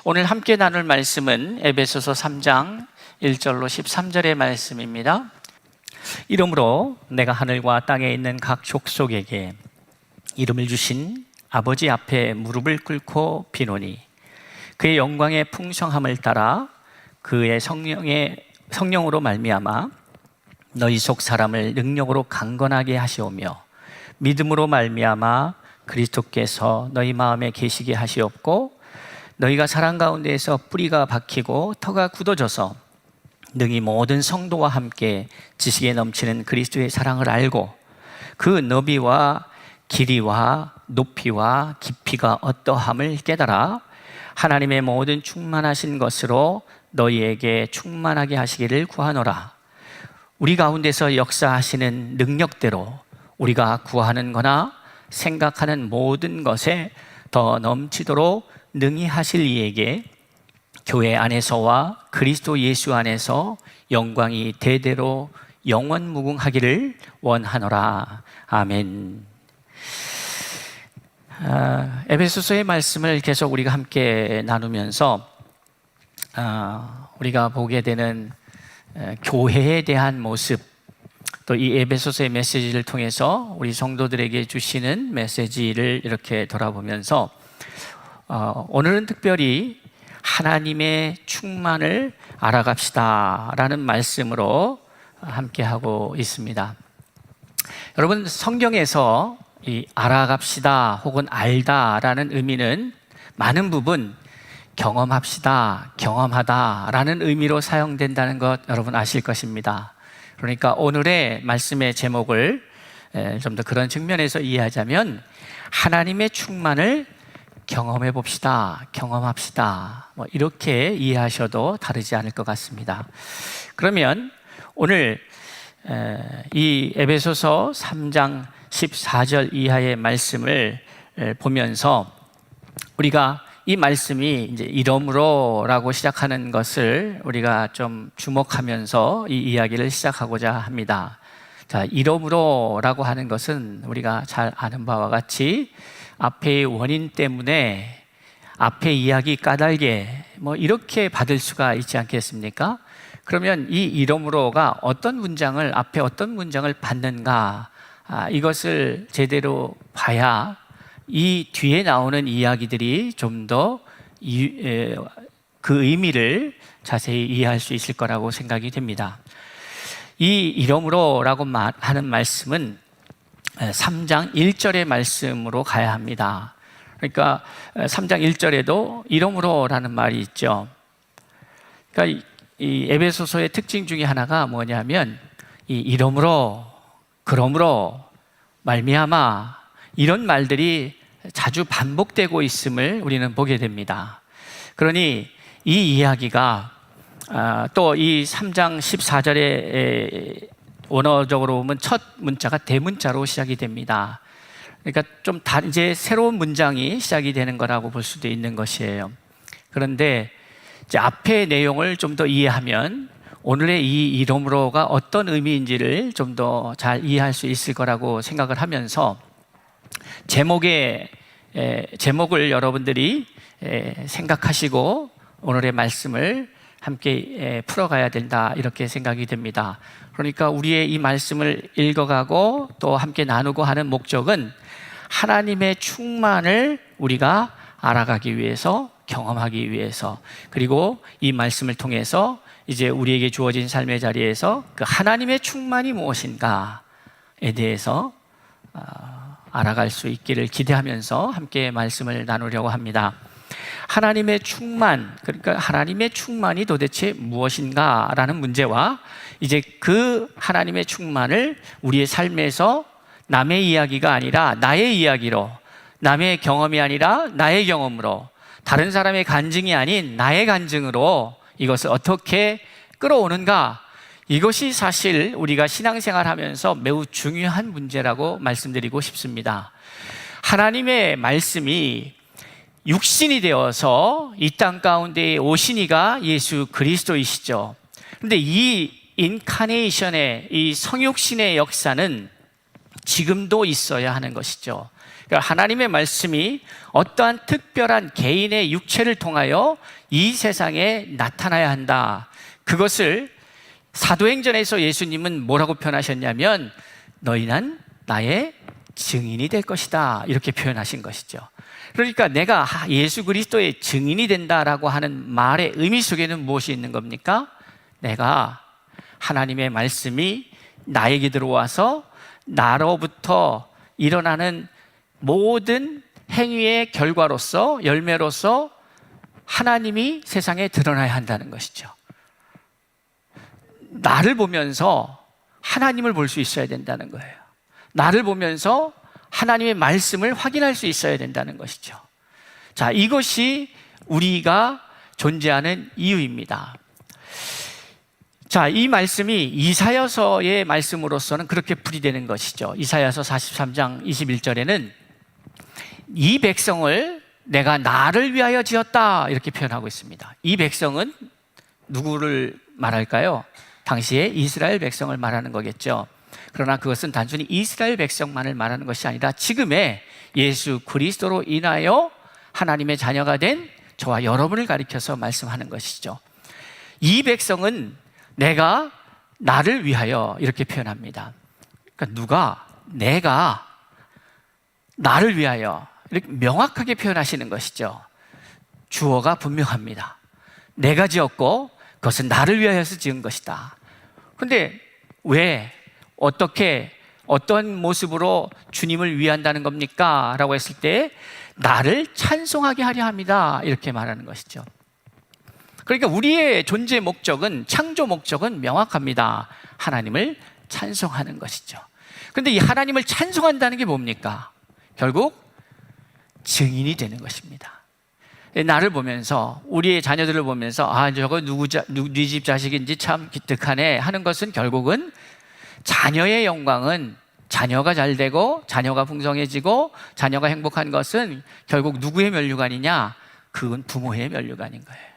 오늘 함께 나눌 말씀은 에베소서 3장 1절로 13절의 말씀입니다. 이러므로 내가 하늘과 땅에 있는 각 족속에게 이름을 주신 아버지 앞에 무릎을 꿇고 비노니 그의 영광의 풍성함을 따라 그의 성령으로 말미암아 너희 속 사람을 능력으로 강건하게 하시오며 믿음으로 말미암아 그리스도께서 너희 마음에 계시게 하시옵고 너희가 사랑 가운데에서 뿌리가 박히고 터가 굳어져서 능히 모든 성도와 함께 지식에 넘치는 그리스도의 사랑을 알고 그 너비와 길이와 높이와 깊이가 어떠함을 깨달아 하나님의 모든 충만하신 것으로 너희에게 충만하게 하시기를 구하노라. 우리 가운데서 역사하시는 능력대로 우리가 구하는 거나 생각하는 모든 것에 더 넘치도록 능히 하실 이에게 교회 안에서와 그리스도 예수 안에서 영광이 대대로 영원무궁하기를 원하노라. 아멘. 에베소서의 말씀을 계속 우리가 함께 나누면서 우리가 보게 되는 교회에 대한 모습, 또 이 에베소서의 메시지를 통해서 우리 성도들에게 주시는 메시지를 이렇게 돌아보면서 오늘은 특별히 하나님의 충만을 알아갑시다 라는 말씀으로 함께 하고 있습니다. 여러분, 성경에서 이 알아갑시다 혹은 알다 라는 의미는 많은 부분 경험합시다, 경험하다 라는 의미로 사용된다는 것 여러분 아실 것입니다. 그러니까 오늘의 말씀의 제목을 좀 더 그런 측면에서 이해하자면 하나님의 충만을 경험해 봅시다, 경험합시다, 이렇게 이해하셔도 다르지 않을 것 같습니다. 그러면 오늘 이 에베소서 3장 14절 이하의 말씀을 보면서 우리가 이 말씀이 이제 이러므로라고 시작하는 것을 우리가 좀 주목하면서 이 이야기를 시작하고자 합니다. 자, 이러므로라고 하는 것은 우리가 잘 아는 바와 같이 앞의 원인 때문에 앞의 이야기 까닭에 이렇게 받을 수가 있지 않겠습니까? 그러면 이 이러므로가 어떤 문장을 앞에 어떤 문장을 받는가, 이것을 제대로 봐야 이 뒤에 나오는 이야기들이 좀 더 그 의미를 자세히 이해할 수 있을 거라고 생각이 됩니다. 이 이러므로라고 하는 말씀은 3장 1절의 말씀으로 가야 합니다. 그러니까 3장 1절에도 이러므로라는 말이 있죠. 그러니까 이 에베소서의 특징 중에 하나가 뭐냐면 이 이러므로, 그러므로, 말미암아 이런 말들이 자주 반복되고 있음을 우리는 보게 됩니다. 그러니 이 이야기가 또 이 3장 14절에 원어적으로 보면 첫 문자가 대문자로 시작이 됩니다. 그러니까 좀 이제 새로운 문장이 시작이 되는 거라고 볼 수도 있는 것이에요. 그런데 이제 앞의 내용을 좀 더 이해하면 오늘의 이 이러므로가 어떤 의미인지를 좀 더 잘 이해할 수 있을 거라고 생각을 하면서 제목을 여러분들이 생각하시고 오늘의 말씀을 함께 풀어가야 된다, 이렇게 생각이 됩니다. 그러니까 우리의 이 말씀을 읽어가고 또 함께 나누고 하는 목적은 하나님의 충만을 우리가 알아가기 위해서, 경험하기 위해서, 그리고 이 말씀을 통해서 이제 우리에게 주어진 삶의 자리에서 그 하나님의 충만이 무엇인가에 대해서 알아갈 수 있기를 기대하면서 함께 말씀을 나누려고 합니다. 하나님의 충만, 그러니까 하나님의 충만이 도대체 무엇인가라는 문제와 이제 그 하나님의 충만을 우리의 삶에서 남의 이야기가 아니라 나의 이야기로, 남의 경험이 아니라 나의 경험으로, 다른 사람의 간증이 아닌 나의 간증으로 이것을 어떻게 끌어오는가, 이것이 사실 우리가 신앙생활 하면서 매우 중요한 문제라고 말씀드리고 싶습니다. 하나님의 말씀이 육신이 되어서 이 땅 가운데 오신 이가 예수 그리스도이시죠. 그런데 이 인카네이션의 이 성육신의 역사는 지금도 있어야 하는 것이죠. 그러니까 하나님의 말씀이 어떠한 특별한 개인의 육체를 통하여 이 세상에 나타나야 한다. 그것을 사도행전에서 예수님은 뭐라고 표현하셨냐면 너희는 나의 증인이 될 것이다, 이렇게 표현하신 것이죠. 그러니까 내가 예수 그리스도의 증인이 된다라고 하는 말의 의미 속에는 무엇이 있는 겁니까? 내가 하나님의 말씀이 나에게 들어와서 나로부터 일어나는 모든 행위의 결과로서, 열매로서 하나님이 세상에 드러나야 한다는 것이죠. 나를 보면서 하나님을 볼 수 있어야 된다는 거예요. 나를 보면서 하나님의 말씀을 확인할 수 있어야 된다는 것이죠. 자, 이것이 우리가 존재하는 이유입니다. 자, 이 말씀이 이사야서의 말씀으로서는 그렇게 풀이되는 것이죠. 이사야서 43장 21절에는 이 백성을 내가 나를 위하여 지었다, 이렇게 표현하고 있습니다. 이 백성은 누구를 말할까요? 당시에 이스라엘 백성을 말하는 거겠죠. 그러나 그것은 단순히 이스라엘 백성만을 말하는 것이 아니라 지금의 예수 그리스도로 인하여 하나님의 자녀가 된 저와 여러분을 가리켜서 말씀하는 것이죠. 이 백성은 내가 나를 위하여, 이렇게 표현합니다. 그러니까 내가 나를 위하여, 이렇게 명확하게 표현하시는 것이죠. 주어가 분명합니다. 내가 지었고 그것은 나를 위하여서 지은 것이다. 그런데 왜, 어떻게, 어떤 모습으로 주님을 위한다는 겁니까? 라고 했을 때 나를 찬송하게 하려 합니다, 이렇게 말하는 것이죠. 그러니까 우리의 존재 목적은, 창조 목적은 명확합니다. 하나님을 찬송하는 것이죠. 그런데 이 하나님을 찬송한다는 게 뭡니까? 결국 증인이 되는 것입니다. 나를 보면서, 우리의 자녀들을 보면서 저거 누구 집 자식인지 참 기특하네 하는 것은 결국은 자녀의 영광은, 자녀가 잘 되고 자녀가 풍성해지고 자녀가 행복한 것은 결국 누구의 면류관이냐? 그건 부모의 면류관인 거예요.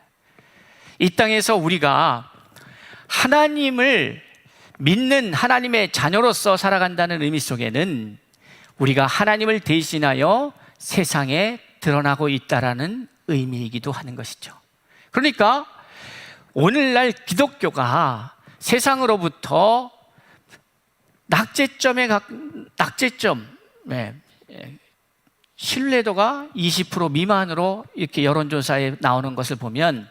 이 땅에서 우리가 하나님을 믿는 하나님의 자녀로서 살아간다는 의미 속에는 우리가 하나님을 대신하여 세상에 드러나고 있다라는 의미이기도 하는 것이죠. 그러니까 오늘날 기독교가 세상으로부터 낙제점, 신뢰도가 20% 미만으로 이렇게 여론조사에 나오는 것을 보면,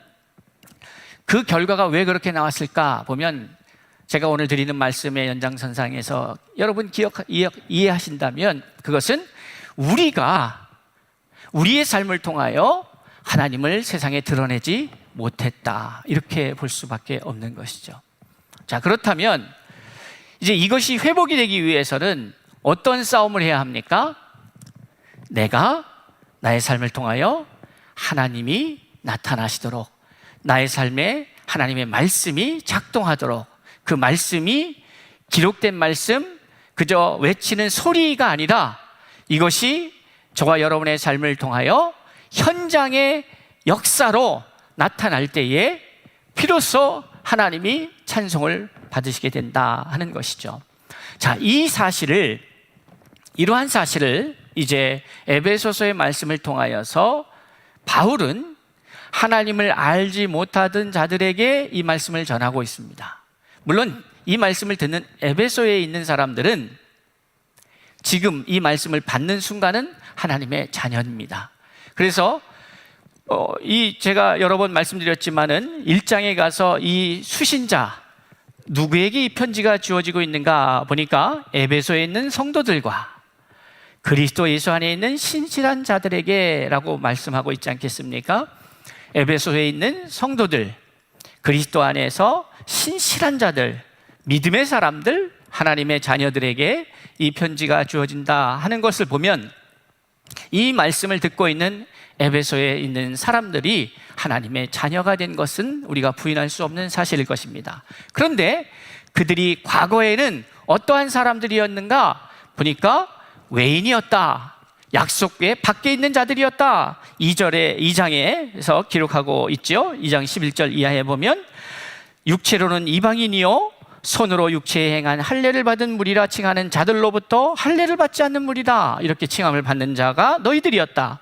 그 결과가 왜 그렇게 나왔을까 보면, 제가 오늘 드리는 말씀의 연장선상에서 여러분 이해하신다면 그것은 우리가 우리의 삶을 통하여 하나님을 세상에 드러내지 못했다, 이렇게 볼 수밖에 없는 것이죠. 자, 그렇다면 이제 이것이 회복이 되기 위해서는 어떤 싸움을 해야 합니까? 내가 나의 삶을 통하여 하나님이 나타나시도록, 나의 삶에 하나님의 말씀이 작동하도록, 그 말씀이 기록된 말씀, 그저 외치는 소리가 아니라 이것이 저와 여러분의 삶을 통하여 현장의 역사로 나타날 때에 비로소 하나님이 찬송을 받으시게 된다 하는 것이죠. 자, 이러한 사실을 이제 에베소서의 말씀을 통하여서 바울은 하나님을 알지 못하던 자들에게 이 말씀을 전하고 있습니다. 물론 이 말씀을 듣는 에베소에 있는 사람들은 지금 이 말씀을 받는 순간은 하나님의 자녀입니다. 그래서 제가 여러 번 말씀드렸지만은 1장에 가서 이 수신자, 누구에게 이 편지가 주어지고 있는가 보니까 에베소에 있는 성도들과 그리스도 예수 안에 있는 신실한 자들에게 라고 말씀하고 있지 않겠습니까? 에베소에 있는 성도들, 그리스도 안에서 신실한 자들, 믿음의 사람들, 하나님의 자녀들에게 이 편지가 주어진다 하는 것을 보면 이 말씀을 듣고 있는 에베소에 있는 사람들이 하나님의 자녀가 된 것은 우리가 부인할 수 없는 사실일 것입니다. 그런데 그들이 과거에는 어떠한 사람들이었는가 보니까 외인이었다, 약속의 밖에 있는 자들이었다. 2장에서 기록하고 있죠. 2장 11절 이하에 보면 육체로는 이방인이요 손으로 육체에 행한 할례를 받은 무리라 칭하는 자들로부터 할례를 받지 않는 무리다 이렇게 칭함을 받는 자가 너희들이었다.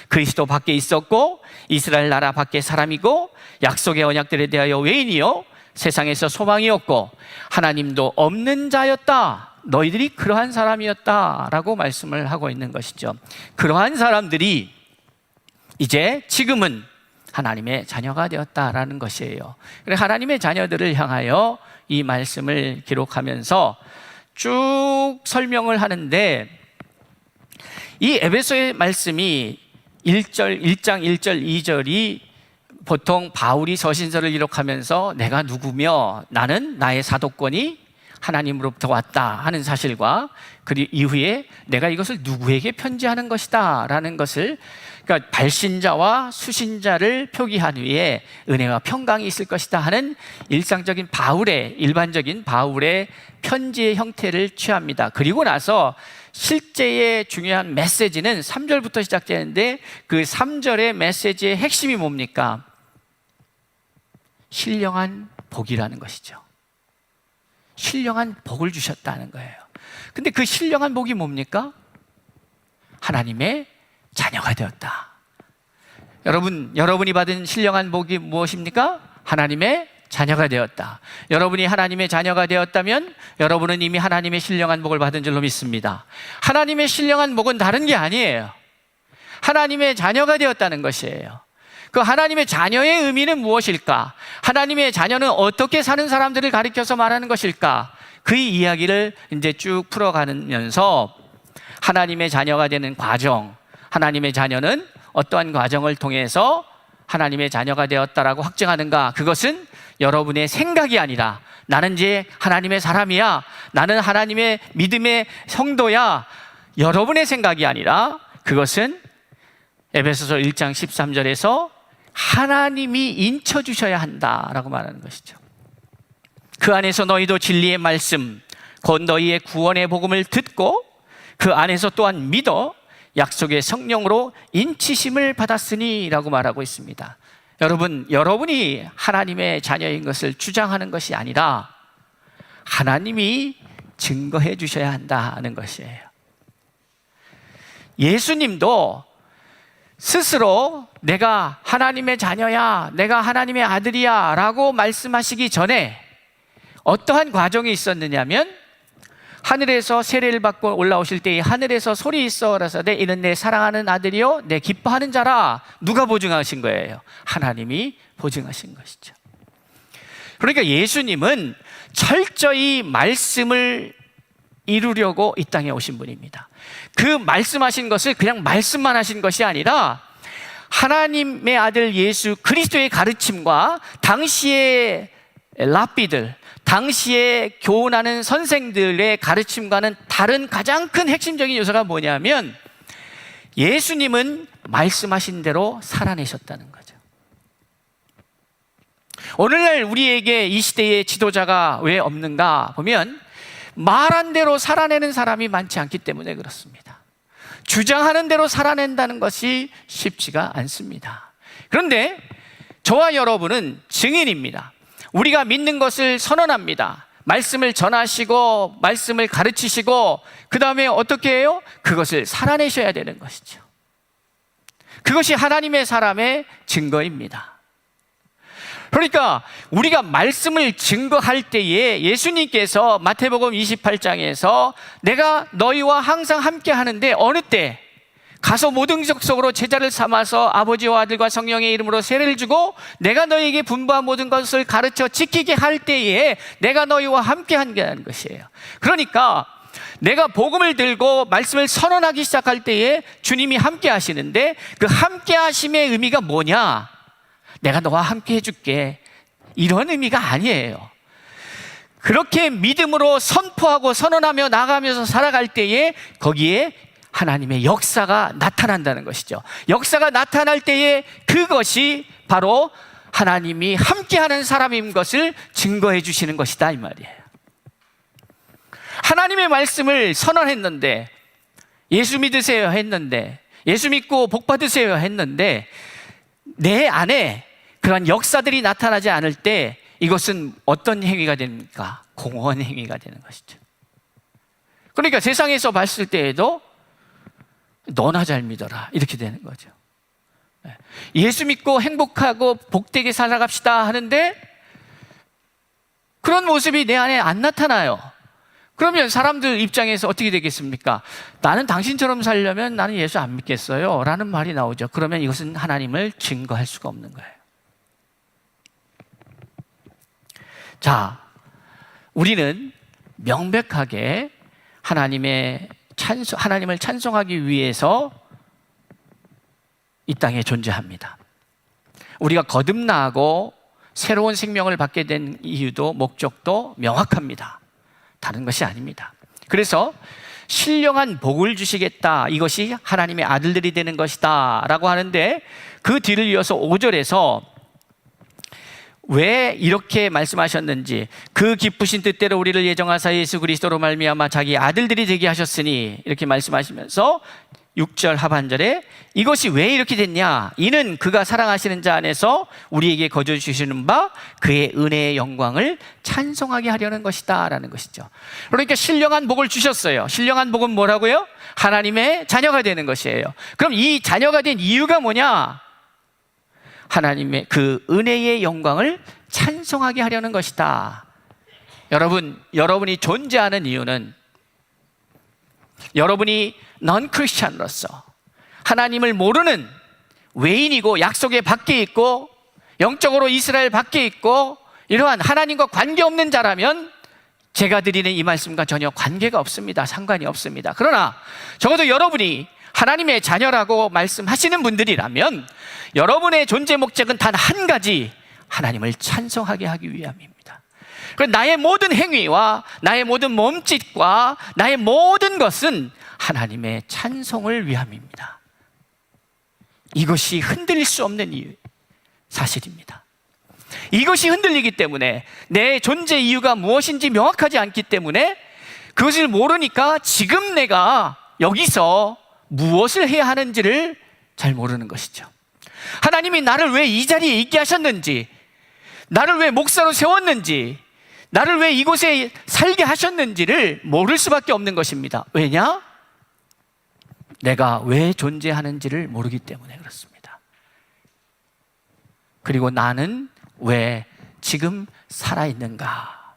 그리스도 밖에 있었고 이스라엘 나라 밖에 사람이고 약속의 언약들에 대하여 외인이요 세상에서 소망이었고 하나님도 없는 자였다. 너희들이 그러한 사람이었다라고 말씀을 하고 있는 것이죠. 그러한 사람들이 이제 지금은 하나님의 자녀가 되었다라는 것이에요. 그래서 하나님의 자녀들을 향하여 이 말씀을 기록하면서 쭉 설명을 하는데, 이 에베소의 말씀이 1장 1절 2절이 보통 바울이 서신서를 기록하면서 내가 누구며 나는 나의 사도권이 하나님으로부터 왔다 하는 사실과 그 이후에 내가 이것을 누구에게 편지하는 것이다 라는 것을, 그러니까 발신자와 수신자를 표기한 후에 은혜와 평강이 있을 것이다 하는 일상적인 일반적인 바울의 편지의 형태를 취합니다. 그리고 나서 실제의 중요한 메시지는 3절부터 시작되는데 그 3절의 메시지의 핵심이 뭡니까? 신령한 복이라는 것이죠. 신령한 복을 주셨다는 거예요. 근데 그 신령한 복이 뭡니까? 하나님의 자녀가 되었다. 여러분이 받은 신령한 복이 무엇입니까? 하나님의 자녀가 되었다. 여러분이 하나님의 자녀가 되었다면 여러분은 이미 하나님의 신령한 복을 받은 줄로 믿습니다. 하나님의 신령한 복은 다른 게 아니에요. 하나님의 자녀가 되었다는 것이에요. 그 하나님의 자녀의 의미는 무엇일까? 하나님의 자녀는 어떻게 사는 사람들을 가리켜서 말하는 것일까? 그 이야기를 이제 쭉 풀어가면서 하나님의 자녀가 되는 과정, 하나님의 자녀는 어떠한 과정을 통해서 하나님의 자녀가 되었다라고 확증하는가? 그것은 여러분의 생각이 아니라 나는 이제 하나님의 사람이야, 나는 하나님의 믿음의 성도야, 여러분의 생각이 아니라 그것은 에베소서 1장 13절에서 하나님이 인쳐주셔야 한다라고 말하는 것이죠. 그 안에서 너희도 진리의 말씀 곧 너희의 구원의 복음을 듣고 그 안에서 또한 믿어 약속의 성령으로 인치심을 받았으니 라고 말하고 있습니다. 여러분이 하나님의 자녀인 것을 주장하는 것이 아니라 하나님이 증거해 주셔야 한다는 것이에요. 예수님도 스스로 내가 하나님의 자녀야, 내가 하나님의 아들이야 라고 말씀하시기 전에 어떠한 과정이 있었느냐면, 하늘에서 세례를 받고 올라오실 때에 하늘에서 소리 있어 라사대 이는 내 사랑하는 아들이요 내 기뻐하는 자라. 누가 보증하신 거예요? 하나님이 보증하신 것이죠. 그러니까 예수님은 철저히 말씀을 이루려고 이 땅에 오신 분입니다. 그 말씀하신 것을 그냥 말씀만 하신 것이 아니라 하나님의 아들 예수 그리스도의 가르침과 당시의 랍비들, 당시에 교훈하는 선생들의 가르침과는 다른 가장 큰 핵심적인 요소가 뭐냐면, 예수님은 말씀하신 대로 살아내셨다는 거죠. 오늘날 우리에게 이 시대의 지도자가 왜 없는가 보면 말한 대로 살아내는 사람이 많지 않기 때문에 그렇습니다. 주장하는 대로 살아낸다는 것이 쉽지가 않습니다. 그런데 저와 여러분은 증인입니다. 우리가 믿는 것을 선언합니다. 말씀을 전하시고 말씀을 가르치시고 그 다음에 어떻게 해요? 그것을 살아내셔야 되는 것이죠. 그것이 하나님의 사람의 증거입니다. 그러니까 우리가 말씀을 증거할 때에 예수님께서 마태복음 28장에서 내가 너희와 항상 함께 하는데 어느 때? 가서 모든 족속으로 제자를 삼아서 아버지와 아들과 성령의 이름으로 세례를 주고 내가 너희에게 분부한 모든 것을 가르쳐 지키게 할 때에 내가 너희와 함께 한다는 것이에요. 그러니까 내가 복음을 들고 말씀을 선언하기 시작할 때에 주님이 함께 하시는데 그 함께 하심의 의미가 뭐냐? 내가 너와 함께 해줄게, 이런 의미가 아니에요. 그렇게 믿음으로 선포하고 선언하며 나가면서 살아갈 때에 거기에 하나님의 역사가 나타난다는 것이죠. 역사가 나타날 때에 그것이 바로 하나님이 함께하는 사람인 것을 증거해 주시는 것이다 이 말이에요. 하나님의 말씀을 선언했는데, 예수 믿으세요 했는데, 예수 믿고 복 받으세요 했는데 내 안에 그런 역사들이 나타나지 않을 때 이것은 어떤 행위가 됩니까? 공허한 행위가 되는 것이죠. 그러니까 세상에서 봤을 때에도 너나 잘 믿어라 이렇게 되는 거죠. 예수 믿고 행복하고 복되게 살아갑시다 하는데 그런 모습이 내 안에 안 나타나요. 그러면 사람들 입장에서 어떻게 되겠습니까? 나는 당신처럼 살려면 나는 예수 안 믿겠어요 라는 말이 나오죠. 그러면 이것은 하나님을 증거할 수가 없는 거예요. 자, 우리는 명백하게 하나님을 찬송하기 위해서 이 땅에 존재합니다. 우리가 거듭나고 새로운 생명을 받게 된 이유도 목적도 명확합니다. 다른 것이 아닙니다. 그래서 신령한 복을 주시겠다, 이것이 하나님의 아들들이 되는 것이다 라고 하는데, 그 뒤를 이어서 5절에서 왜 이렇게 말씀하셨는지, 그 기쁘신 뜻대로 우리를 예정하사 예수 그리스도로 말미암아 자기 아들들이 되게 하셨으니, 이렇게 말씀하시면서 6절 하반절에 이것이 왜 이렇게 됐냐, 이는 그가 사랑하시는 자 안에서 우리에게 거저 주시는 바 그의 은혜의 영광을 찬송하게 하려는 것이다 라는 것이죠. 그러니까 신령한 복을 주셨어요. 신령한 복은 뭐라고요? 하나님의 자녀가 되는 것이에요. 그럼 이 자녀가 된 이유가 뭐냐? 하나님의 그 은혜의 영광을 찬송하게 하려는 것이다. 여러분이 존재하는 이유는 여러분이 non-Christian로서 하나님을 모르는 외인이고 약속의 밖에 있고 영적으로 이스라엘 밖에 있고 이러한 하나님과 관계없는 자라면 제가 드리는 이 말씀과 전혀 관계가 없습니다. 상관이 없습니다. 그러나 적어도 여러분이 하나님의 자녀라고 말씀하시는 분들이라면 여러분의 존재 목적은 단 한 가지, 하나님을 찬송하게 하기 위함입니다. 나의 모든 행위와 나의 모든 몸짓과 나의 모든 것은 하나님의 찬송을 위함입니다. 이것이 흔들릴 수 없는 이유, 사실입니다. 이것이 흔들리기 때문에 내 존재 이유가 무엇인지 명확하지 않기 때문에 그것을 모르니까 지금 내가 여기서 무엇을 해야 하는지를 잘 모르는 것이죠. 하나님이 나를 왜 이 자리에 있게 하셨는지, 나를 왜 목사로 세웠는지, 나를 왜 이곳에 살게 하셨는지를 모를 수밖에 없는 것입니다. 왜냐? 내가 왜 존재하는지를 모르기 때문에 그렇습니다. 그리고 나는 왜 지금 살아있는가?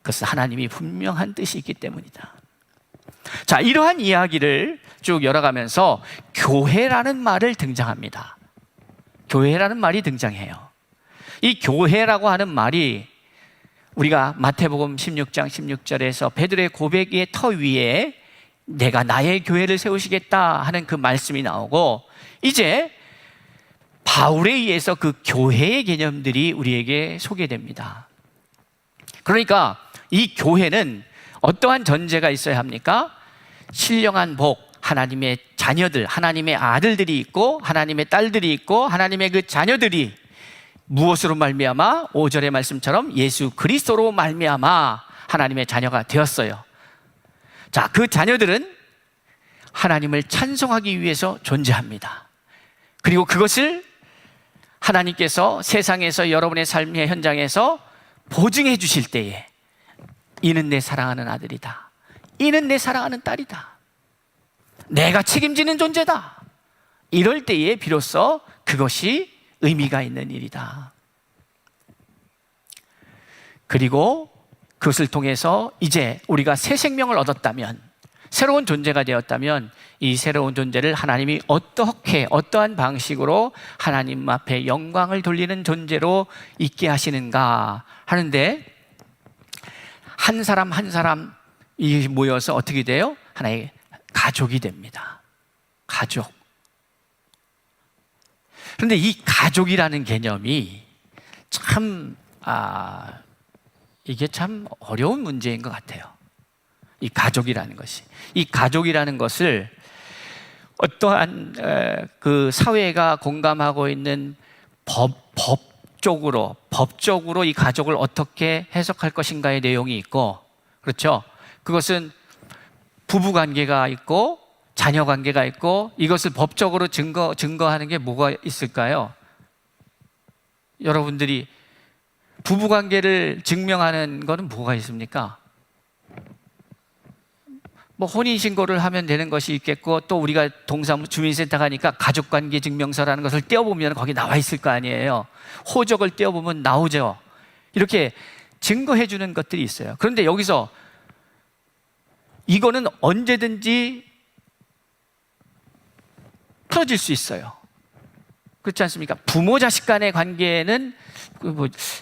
그것은 하나님이 분명한 뜻이 있기 때문이다. 자, 이러한 이야기를 쭉 열어가면서 교회라는 말을 등장합니다. 교회라는 말이 등장해요. 이 교회라고 하는 말이 우리가 마태복음 16장 16절에서 베드로의 고백의 터 위에 내가 나의 교회를 세우시겠다 하는 그 말씀이 나오고, 이제 바울에 의해서 그 교회의 개념들이 우리에게 소개됩니다. 그러니까 이 교회는 어떠한 전제가 있어야 합니까? 신령한 복, 하나님의 자녀들, 하나님의 아들들이 있고 하나님의 딸들이 있고 하나님의 그 자녀들이 무엇으로 말미암아? 5절의 말씀처럼 예수 그리스도로 말미암아 하나님의 자녀가 되었어요. 자, 그 자녀들은 하나님을 찬송하기 위해서 존재합니다. 그리고 그것을 하나님께서 세상에서 여러분의 삶의 현장에서 보증해 주실 때에 이는 내 사랑하는 아들이다, 이는 내 사랑하는 딸이다, 내가 책임지는 존재다, 이럴 때에 비로소 그것이 의미가 있는 일이다. 그리고 그것을 통해서 이제 우리가 새 생명을 얻었다면, 새로운 존재가 되었다면 이 새로운 존재를 하나님이 어떠한 방식으로 하나님 앞에 영광을 돌리는 존재로 있게 하시는가 하는데, 한 사람 한 사람이 모여서 어떻게 돼요? 하나의 가족이 됩니다. 가족. 그런데 이 가족이라는 개념이 이게 참 어려운 문제인 것 같아요. 이 가족이라는 것이. 이 가족이라는 것을 어떠한 그 사회가 공감하고 있는 법적으로 이 가족을 어떻게 해석할 것인가의 내용이 있고, 그렇죠? 그것은 부부 관계가 있고 자녀 관계가 있고, 이것을 법적으로 증거하는 게 뭐가 있을까요? 여러분들이 부부관계를 증명하는 거는 뭐가 있습니까? 뭐 혼인신고를 하면 되는 것이 있겠고, 또 우리가 주민센터 가니까 가족관계 증명서라는 것을 떼어보면 거기 나와 있을 거 아니에요. 호적을 떼어보면 나오죠. 이렇게 증거해 주는 것들이 있어요. 그런데 여기서 이거는 언제든지 풀어질 수 있어요. 그렇지 않습니까? 부모 자식 간의 관계는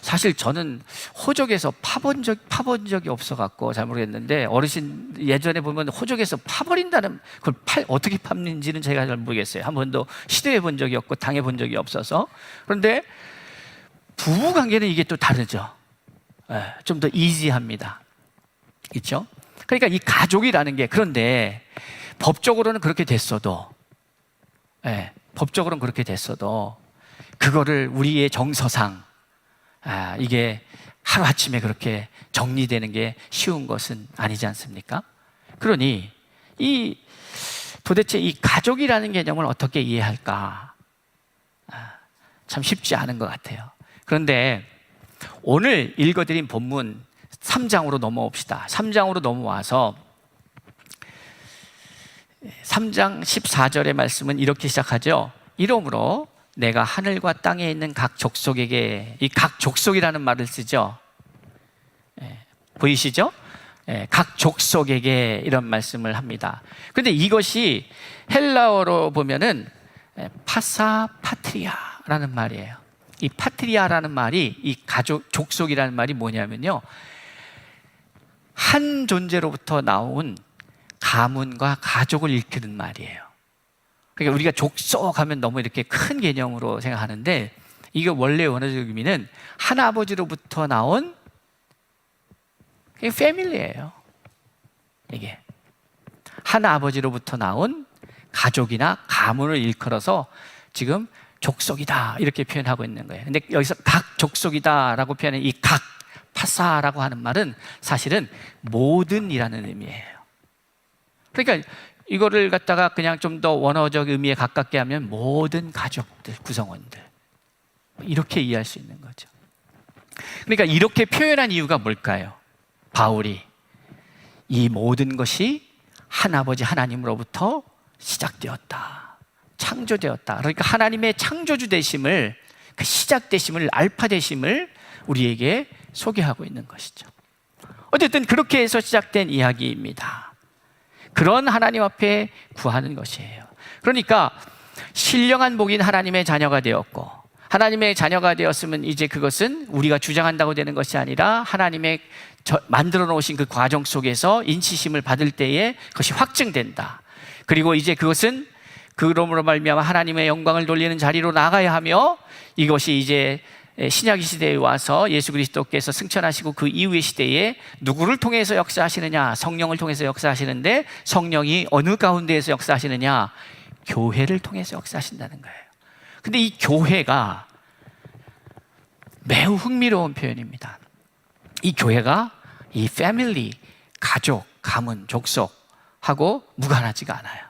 사실 저는 호적에서 파본 적이 없어갖고 잘 모르겠는데, 어르신 예전에 보면 호적에서 파버린다는, 그걸 어떻게 팝는지는 제가 잘 모르겠어요. 한 번도 시도해 본 적이 없고 당해 본 적이 없어서. 그런데 부부 관계는 이게 또 다르죠. 좀 더 이지합니다. 있죠? 그러니까 이 가족이라는 게, 그런데 법적으로는 그렇게 됐어도, 법적으로는 그렇게 됐어도 그거를 우리의 정서상 이게 하루아침에 그렇게 정리되는 게 쉬운 것은 아니지 않습니까? 그러니 도대체 이 가족이라는 개념을 어떻게 이해할까? 참 쉽지 않은 것 같아요. 그런데 오늘 읽어드린 본문 3장으로 넘어옵시다. 3장으로 넘어와서 3장 14절의 말씀은 이렇게 시작하죠. 이러므로 내가 하늘과 땅에 있는 각 족속에게, 이 각 족속이라는 말을 쓰죠. 보이시죠? 각 족속에게 이런 말씀을 합니다. 그런데 이것이 헬라어로 보면은 파사 파트리아라는 말이에요. 이 파트리아라는 말이, 이 족속이라는 말이 뭐냐면요, 한 존재로부터 나온 가문과 가족을 일컫는 말이에요. 그러니까 우리가 족속 하면 너무 이렇게 큰 개념으로 생각하는데, 이게 원래 원어적 의미는 한 아버지로부터 나온 패밀리예요. 이게 한 아버지로부터 나온 가족이나 가문을 일컬어서 지금 족속이다 이렇게 표현하고 있는 거예요. 근데 여기서 각 족속이다라고 표현한 이 각 파사라고 하는 말은 사실은 모든이라는 의미예요. 그러니까 이거를 갖다가 그냥 좀 더 원어적 의미에 가깝게 하면 모든 가족들, 구성원들, 이렇게 이해할 수 있는 거죠. 그러니까 이렇게 표현한 이유가 뭘까요? 바울이 이 모든 것이 하나버지 하나님으로부터 시작되었다, 창조되었다. 그러니까 하나님의 창조주 되심을, 그 시작 되심을, 알파 되심을 우리에게 소개하고 있는 것이죠. 어쨌든 그렇게 해서 시작된 이야기입니다. 그런 하나님 앞에 구하는 것이에요. 그러니까 신령한 복인 하나님의 자녀가 되었고, 하나님의 자녀가 되었으면 이제 그것은 우리가 주장한다고 되는 것이 아니라 하나님의 만들어 놓으신 그 과정 속에서 인치심을 받을 때에 그것이 확증된다. 그리고 이제 그것은 그러므로 말미암아 하나님의 영광을 돌리는 자리로 나가야 하며, 이것이 이제 신약 시대에 와서 예수 그리스도께서 승천하시고 그 이후의 시대에 누구를 통해서 역사하시느냐? 성령을 통해서 역사하시는데, 성령이 어느 가운데에서 역사하시느냐? 교회를 통해서 역사하신다는 거예요. 근데 이 교회가 매우 흥미로운 표현입니다. 이 교회가 이 패밀리, 가족, 가문, 족속하고 무관하지가 않아요.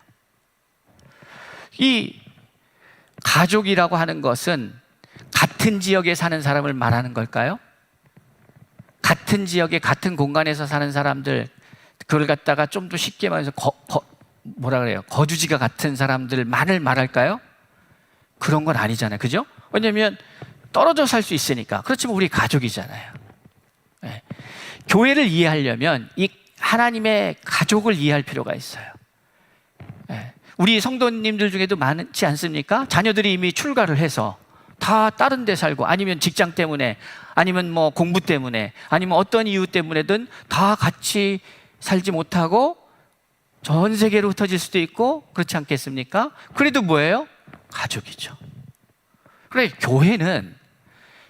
이 가족이라고 하는 것은 같은 지역에 사는 사람을 말하는 걸까요? 같은 지역에 같은 공간에서 사는 사람들, 그걸 갖다가 좀 더 쉽게 말해서 거주지가 같은 사람들만을 말할까요? 그런 건 아니잖아요. 그죠? 왜냐하면 떨어져 살 수 있으니까. 그렇지만 우리 가족이잖아요. 네. 교회를 이해하려면 이 하나님의 가족을 이해할 필요가 있어요. 네. 우리 성도님들 중에도 많지 않습니까? 자녀들이 이미 출가를 해서 다 다른 데 살고, 아니면 직장 때문에, 아니면 뭐 공부 때문에, 아니면 어떤 이유 때문에든 다 같이 살지 못하고 전 세계로 흩어질 수도 있고, 그렇지 않겠습니까? 그래도 뭐예요? 가족이죠. 그래, 교회는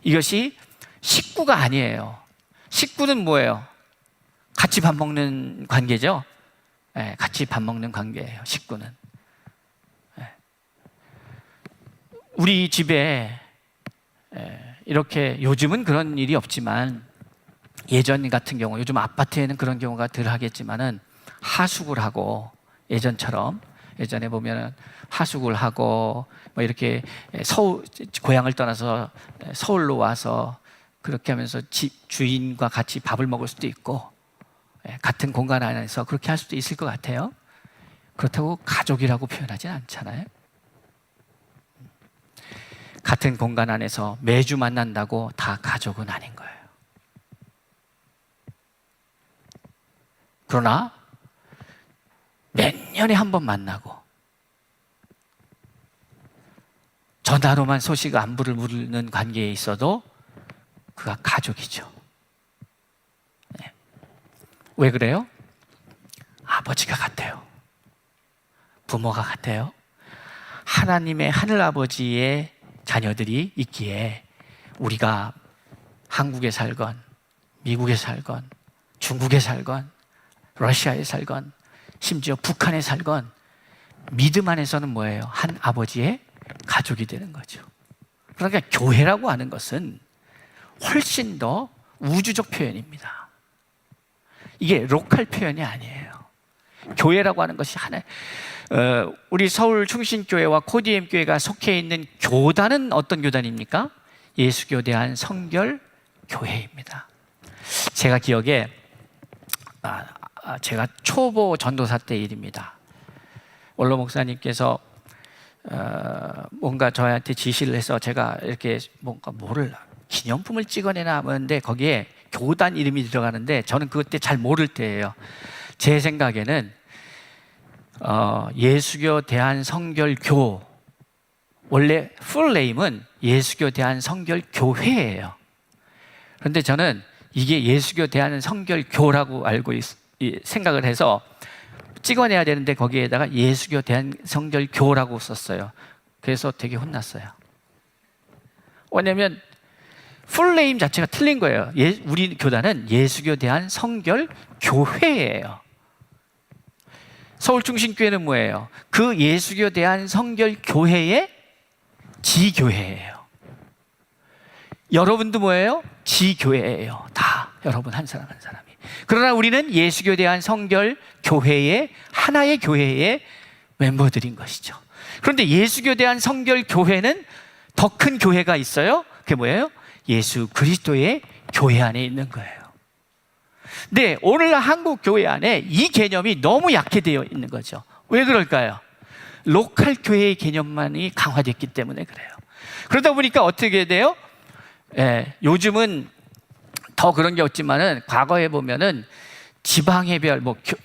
이것이 식구가 아니에요. 식구는 뭐예요? 같이 밥 먹는 관계죠. 네, 같이 밥 먹는 관계예요, 식구는. 네. 우리 집에 이렇게, 요즘은 그런 일이 없지만 예전 같은 경우, 요즘 아파트에는 그런 경우가 덜 하겠지만은 하숙을 하고, 예전에 보면은 하숙을 하고 뭐 이렇게 고향을 떠나서 서울로 와서 그렇게 하면서 집 주인과 같이 밥을 먹을 수도 있고, 같은 공간 안에서 그렇게 할 수도 있을 것 같아요. 그렇다고 가족이라고 표현하진 않잖아요. 같은 공간 안에서 매주 만난다고 다 가족은 아닌 거예요. 그러나 몇 년에 한 번 만나고 전화로만 소식 안부를 묻는 관계에 있어도 그가 가족이죠. 네. 왜 그래요? 아버지가 같아요. 부모가 같아요. 하나님의 하늘아버지의 자녀들이 있기에 우리가 한국에 살건 미국에 살건 중국에 살건 러시아에 살건 심지어 북한에 살건 믿음 안에서는 뭐예요? 한 아버지의 가족이 되는 거죠. 그러니까 교회라고 하는 것은 훨씬 더 우주적 표현입니다. 이게 로컬 표현이 아니에요. 교회라고 하는 것이 하나. 우리 서울 충신교회와 코디엠 교회가 속해 있는 교단은 어떤 교단입니까? 예수교 대한 성결 교회입니다. 제가 기억에 제가 초보 전도사 때 일입니다. 원로 목사님께서 뭔가 저한테 지시를 해서 제가 이렇게 뭔가 기념품을 찍어내나 하는데 거기에 교단 이름이 들어가는데 저는 그때 잘 모를 때예요. 제 생각에는 예수교 대한성결교, 원래 풀네임은 예수교 대한성결교회예요. 그런데 저는 이게 예수교 대한성결교라고 알고 생각을 해서 찍어내야 되는데 거기에다가 예수교 대한성결교라고 썼어요. 그래서 되게 혼났어요. 왜냐하면 풀네임 자체가 틀린 거예요. 우리 교단은 예수교 대한성결교회예요. 서울중심교회는 뭐예요? 그 예수교 대한성결교회의 지교회예요. 여러분도 뭐예요? 지교회예요. 다 여러분 한 사람 한 사람이. 그러나 우리는 예수교 대한성결교회의 하나의 교회의 멤버들인 것이죠. 그런데 예수교 대한성결교회는 더 큰 교회가 있어요. 그게 뭐예요? 예수 그리스도의 교회 안에 있는 거예요. 네, 오늘날 한국 교회 안에 이 개념이 너무 약해되어 있는 거죠. 왜 그럴까요? 로컬 교회의 개념만이 강화됐기 때문에 그래요. 그러다 보니까 어떻게 돼요? 요즘은 더 그런 게 없지만은 과거에 보면은 지방의 별,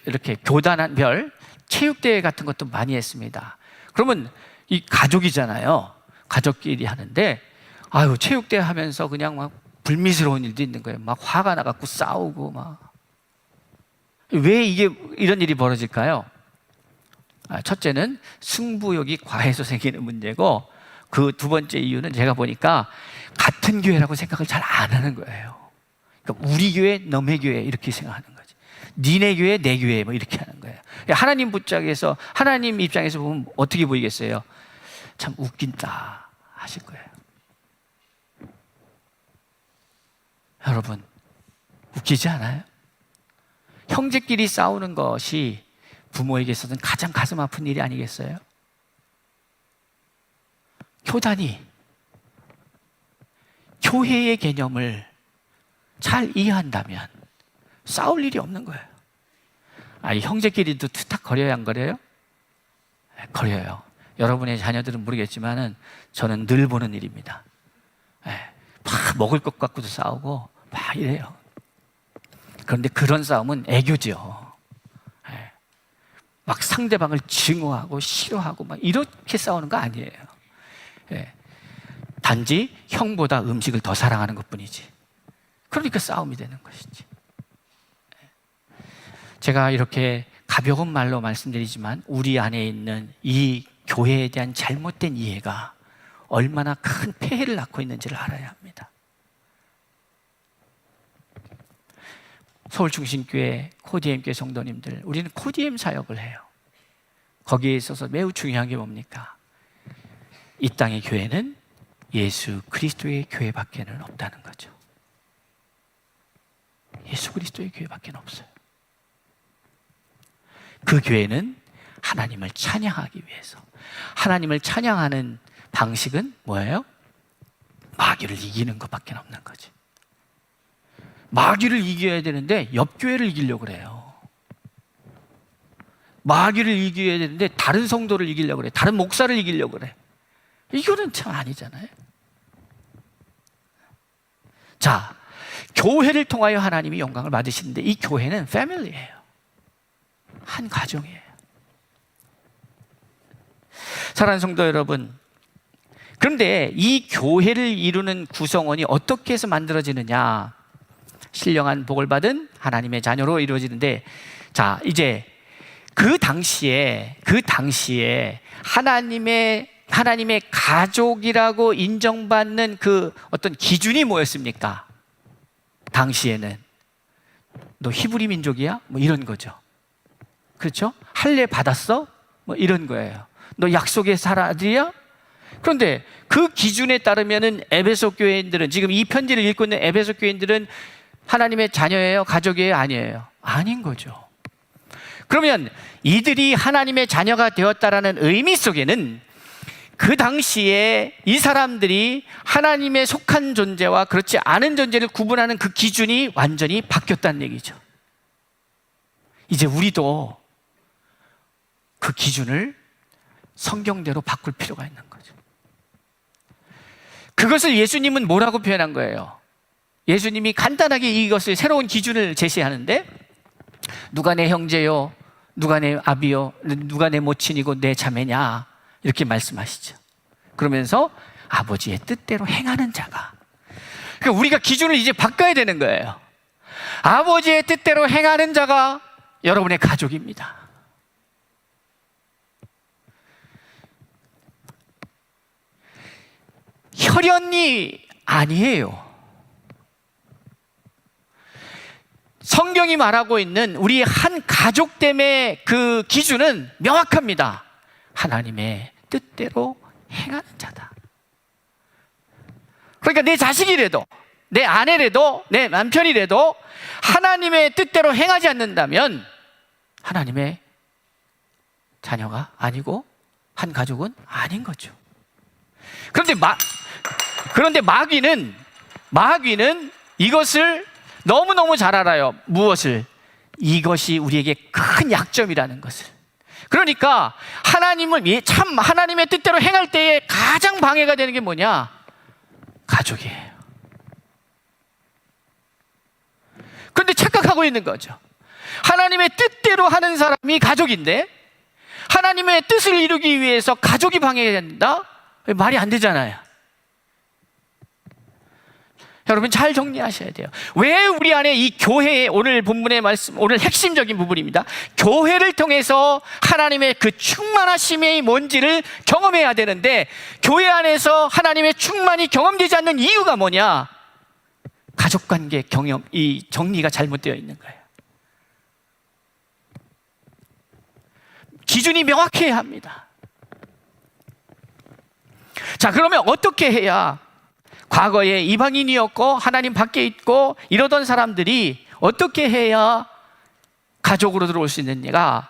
이렇게 교단별 체육대회 같은 것도 많이 했습니다. 그러면 이 가족이잖아요. 가족끼리 하는데, 체육대회 하면서 그냥 막 불미스러운 일도 있는 거예요. 막 화가 나갖고 싸우고 막. 왜 이런 일이 벌어질까요? 첫째는 승부욕이 과해서 생기는 문제고, 그 두 번째 이유는 제가 보니까 같은 교회라고 생각을 잘 안 하는 거예요. 그러니까 우리 교회, 너네 교회 이렇게 생각하는 거지. 니네 교회, 내 교회 뭐 이렇게 하는 거예요. 하나님 입장에서 보면 어떻게 보이겠어요? 참 웃긴다 하실 거예요. 여러분, 웃기지 않아요? 형제끼리 싸우는 것이 부모에게 있어서는 가장 가슴 아픈 일이 아니겠어요? 교단이 교회의 개념을 잘 이해한다면 싸울 일이 없는 거예요. 형제끼리도 투탁거려야 안 거려요? 거려요. 여러분의 자녀들은 모르겠지만은 저는 늘 보는 일입니다. 막 먹을 것 갖고도 싸우고 막 이래요. 그런데 그런 싸움은 애교죠. 막 상대방을 증오하고 싫어하고 막 이렇게 싸우는 거 아니에요. 단지 형보다 음식을 더 사랑하는 것뿐이지. 그러니까 싸움이 되는 것이지. 제가 이렇게 가벼운 말로 말씀드리지만 우리 안에 있는 이 교회에 대한 잘못된 이해가 얼마나 큰 폐해를 낳고 있는지를 알아야 합니다. 서울중심교회, 코디엠교회 성도님들, 우리는 코디엠 사역을 해요. 거기에 있어서 매우 중요한 게 뭡니까? 이 땅의 교회는 예수 그리스도의 교회밖에는 없다는 거죠. 예수 그리스도의 교회밖에 없어요. 그 교회는 하나님을 찬양하기 위해서. 하나님을 찬양하는 방식은 뭐예요? 마귀를 이기는 것밖에 없는 거지. 마귀를 이겨야 되는데 옆 교회를 이기려고 그래요. 마귀를 이겨야 되는데 다른 성도를 이기려고 그래. 다른 목사를 이기려고 그래. 이거는 참 아니잖아요. 자, 교회를 통하여 하나님이 영광을 받으시는데 이 교회는 패밀리예요. 한 가정이에요. 사랑하는 성도 여러분, 그런데 이 교회를 이루는 구성원이 어떻게 해서 만들어지느냐? 신령한 복을 받은 하나님의 자녀로 이루어지는데, 자, 이제 그 당시에 하나님의 가족이라고 인정받는 그 어떤 기준이 뭐였습니까? 당시에는 너 히브리 민족이야? 뭐 이런 거죠. 그렇죠? 할례 받았어? 뭐 이런 거예요. 너 약속의 아들이야? 그런데 그 기준에 따르면은 에베소 교회인들은, 지금 이 편지를 읽고 있는 에베소 교회인들은 하나님의 자녀예요? 가족이에요? 아니에요? 아닌 거죠. 그러면 이들이 하나님의 자녀가 되었다라는 의미 속에는 그 당시에 이 사람들이 하나님의 속한 존재와 그렇지 않은 존재를 구분하는 그 기준이 완전히 바뀌었다는 얘기죠. 이제 우리도 그 기준을 성경대로 바꿀 필요가 있는 거죠. 그것을 예수님은 뭐라고 표현한 거예요? 예수님이 간단하게 이것을 새로운 기준을 제시하는데, 누가 내 형제요, 누가 내 아비요, 누가 내 모친이고 내 자매냐, 이렇게 말씀하시죠. 그러면서 아버지의 뜻대로 행하는 자가, 그러니까 우리가 기준을 이제 바꿔야 되는 거예요. 아버지의 뜻대로 행하는 자가 여러분의 가족입니다. 혈연이 아니에요. 성경이 말하고 있는 우리 한 가족됨의 그 기준은 명확합니다. 하나님의 뜻대로 행하는 자다. 그러니까 내 자식이라도, 내 아내라도, 내 남편이라도 하나님의 뜻대로 행하지 않는다면 하나님의 자녀가 아니고 한 가족은 아닌 거죠. 그런데 마귀는 이것을 너무너무 잘 알아요. 무엇을? 이것이 우리에게 큰 약점이라는 것을. 그러니까 하나님의 뜻대로 행할 때에 가장 방해가 되는 게 뭐냐? 가족이에요. 그런데 착각하고 있는 거죠. 하나님의 뜻대로 하는 사람이 가족인데 하나님의 뜻을 이루기 위해서 가족이 방해된다? 말이 안 되잖아요. 여러분 잘 정리하셔야 돼요. 왜 우리 안에 이 교회의, 오늘 본문의 말씀, 오늘 핵심적인 부분입니다. 교회를 통해서 하나님의 그 충만하심이 뭔지를 경험해야 되는데, 교회 안에서 하나님의 충만이 경험되지 않는 이유가 뭐냐? 가족관계 경험, 이 정리가 잘못되어 있는 거예요. 기준이 명확해야 합니다. 자, 그러면 어떻게 해야, 과거에 이방인이었고 하나님 밖에 있고 이러던 사람들이 어떻게 해야 가족으로 들어올 수 있느냐가,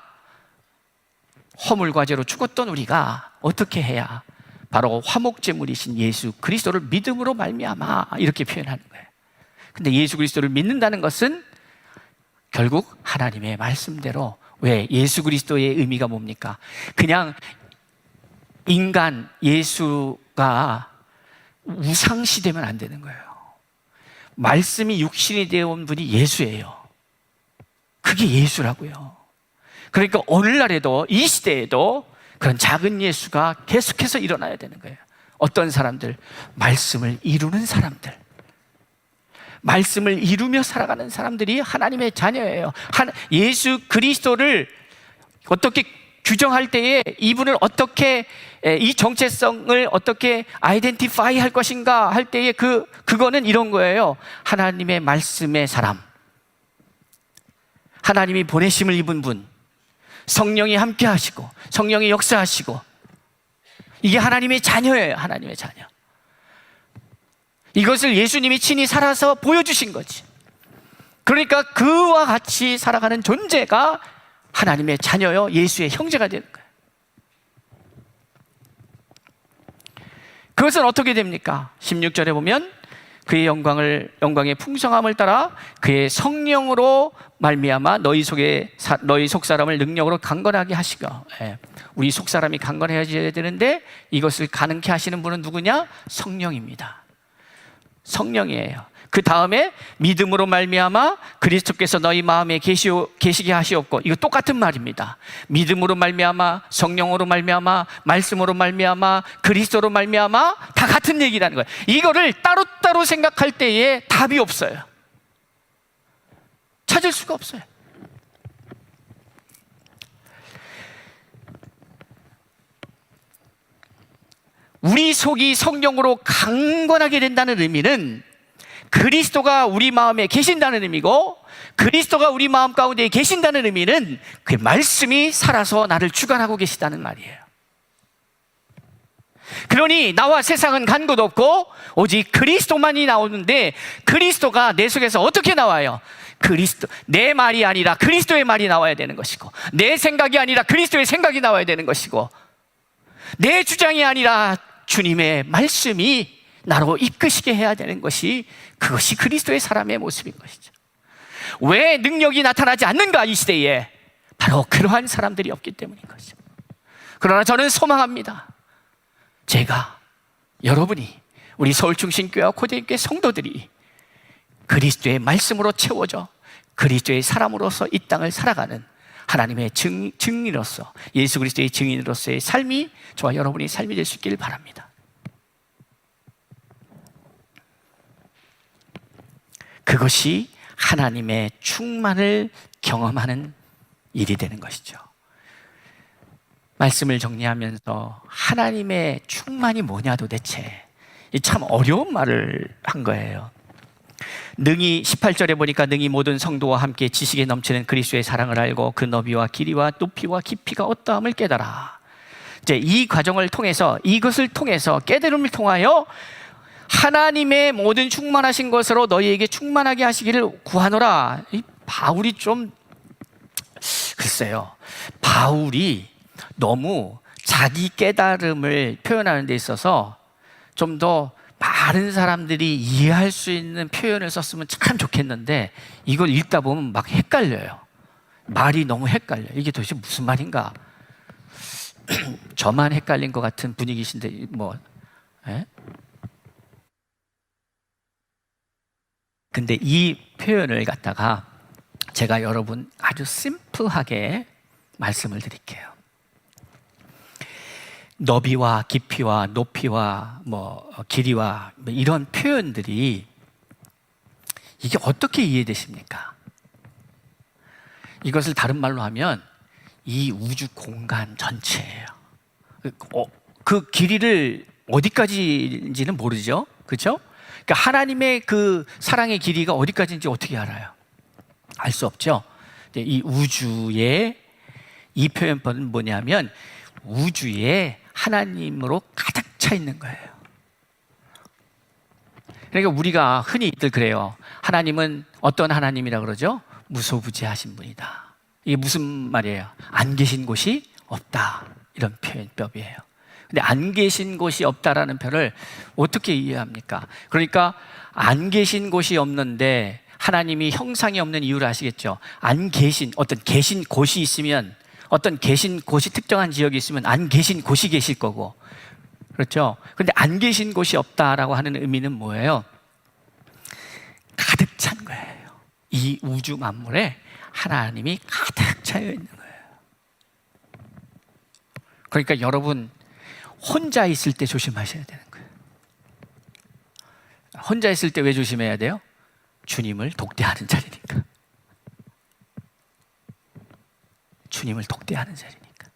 허물과제로 죽었던 우리가 어떻게 해야 바로 화목제물이신 예수 그리스도를 믿음으로 말미암아, 이렇게 표현하는 거예요. 근데 예수 그리스도를 믿는다는 것은 결국 하나님의 말씀대로, 왜? 예수 그리스도의 의미가 뭡니까? 그냥 인간 예수가 우상시되면 안 되는 거예요. 말씀이 육신이 되어 온 분이 예수예요. 그게 예수라고요. 그러니까 오늘날에도, 이 시대에도 그런 작은 예수가 계속해서 일어나야 되는 거예요. 어떤 사람들? 말씀을 이루는 사람들, 말씀을 이루며 살아가는 사람들이 하나님의 자녀예요. 예수 그리스도를 어떻게 규정할 때에 이분을 어떻게, 이 정체성을 어떻게 아이덴티파이 할 것인가 할 때에 그거는 이런 거예요. 하나님의 말씀의 사람, 하나님이 보내심을 입은 분, 성령이 함께 하시고 성령이 역사하시고, 이게 하나님의 자녀예요. 하나님의 자녀. 이것을 예수님이 친히 살아서 보여주신 거지. 그러니까 그와 같이 살아가는 존재가 하나님의 자녀요, 예수의 형제가 되는 거예요. 그것은 어떻게 됩니까? 16절에 보면 그의 영광의 풍성함을 따라 그의 성령으로 말미암아 너희 속 사람을 능력으로 강건하게 하시고, 우리 속 사람이 강건해져야 되는데 이것을 가능케 하시는 분은 누구냐? 성령입니다. 성령이에요. 그 다음에 믿음으로 말미암아 그리스도께서 너희 마음에 계시게 하시옵고, 이거 똑같은 말입니다. 믿음으로 말미암아, 성령으로 말미암아, 말씀으로 말미암아, 그리스도로 말미암아, 다 같은 얘기라는 거예요. 이거를 따로따로 생각할 때에 답이 없어요. 찾을 수가 없어요. 우리 속이 성령으로 강건하게 된다는 의미는 그리스도가 우리 마음에 계신다는 의미고, 그리스도가 우리 마음 가운데 계신다는 의미는 그 말씀이 살아서 나를 주관하고 계시다는 말이에요. 그러니 나와 세상은 간 곳 없고 오직 그리스도만이 나오는데, 그리스도가 내 속에서 어떻게 나와요? 내 말이 아니라 그리스도의 말이 나와야 되는 것이고, 내 생각이 아니라 그리스도의 생각이 나와야 되는 것이고, 내 주장이 아니라 주님의 말씀이 나로 이끄시게 해야 되는 것이, 그것이 그리스도의 사람의 모습인 것이죠. 왜 능력이 나타나지 않는가 이 시대에? 바로 그러한 사람들이 없기 때문인 것이죠. 그러나 저는 소망합니다. 제가, 여러분이, 우리 서울중심교회와 고대인교회 성도들이 그리스도의 말씀으로 채워져 그리스도의 사람으로서 이 땅을 살아가는 하나님의 증인으로서, 예수 그리스도의 증인으로서의 삶이 저와 여러분의 삶이 될 수 있기를 바랍니다. 그것이 하나님의 충만을 경험하는 일이 되는 것이죠. 말씀을 정리하면서 하나님의 충만이 뭐냐 도대체, 참 어려운 말을 한 거예요. 능히, 18절에 보니까 능히 모든 성도와 함께 지식에 넘치는 그리스도의 사랑을 알고 그 너비와 길이와 높이와 깊이가 어떠함을 깨달아. 이제 이 과정을 통해서, 이것을 통해서, 깨달음을 통하여 하나님의 모든 충만하신 것으로 너희에게 충만하게 하시기를 구하노라. 이 바울이 좀, 글쎄요, 바울이 너무 자기 깨달음을 표현하는 데 있어서 좀 더 많은 사람들이 이해할 수 있는 표현을 썼으면 참 좋겠는데, 이걸 읽다 보면 막 헷갈려요. 말이 너무 헷갈려요. 이게 도대체 무슨 말인가? 저만 헷갈린 것 같은 분위기신데 뭐, 에? 근데 이 표현을 갖다가 제가 여러분 아주 심플하게 말씀을 드릴게요. 너비와 깊이와 높이와 길이와 이런 표현들이, 이게 어떻게 이해되십니까? 이것을 다른 말로 하면 이 우주 공간 전체예요. 그 길이를 어디까지인지는 모르죠, 그렇죠? 그러니까 하나님의 그 사랑의 길이가 어디까지인지 어떻게 알아요? 알 수 없죠. 이 우주의, 이 표현법은 뭐냐면 우주에 하나님으로 가득 차 있는 거예요. 그러니까 우리가 흔히들 그래요. 하나님은 어떤 하나님이라 그러죠? 무소부지하신 분이다. 이게 무슨 말이에요? 안 계신 곳이 없다, 이런 표현법이에요. 근데 안 계신 곳이 없다라는 표현을 어떻게 이해합니까? 그러니까 안 계신 곳이 없는데 하나님이 형상이 없는 이유를 아시겠죠? 안 계신, 어떤 계신 곳이 있으면, 어떤 계신 곳이 특정한 지역이 있으면 안 계신 곳이 계실 거고, 그렇죠? 근데 안 계신 곳이 없다라고 하는 의미는 뭐예요? 가득 찬 거예요. 이 우주 만물에 하나님이 가득 차여 있는 거예요. 그러니까 여러분, 혼자 있을 때 조심하셔야 되는 거예요. 혼자 있을 때 왜 조심해야 돼요? 주님을 독대하는 자리니까. 주님을 독대하는 자리니까.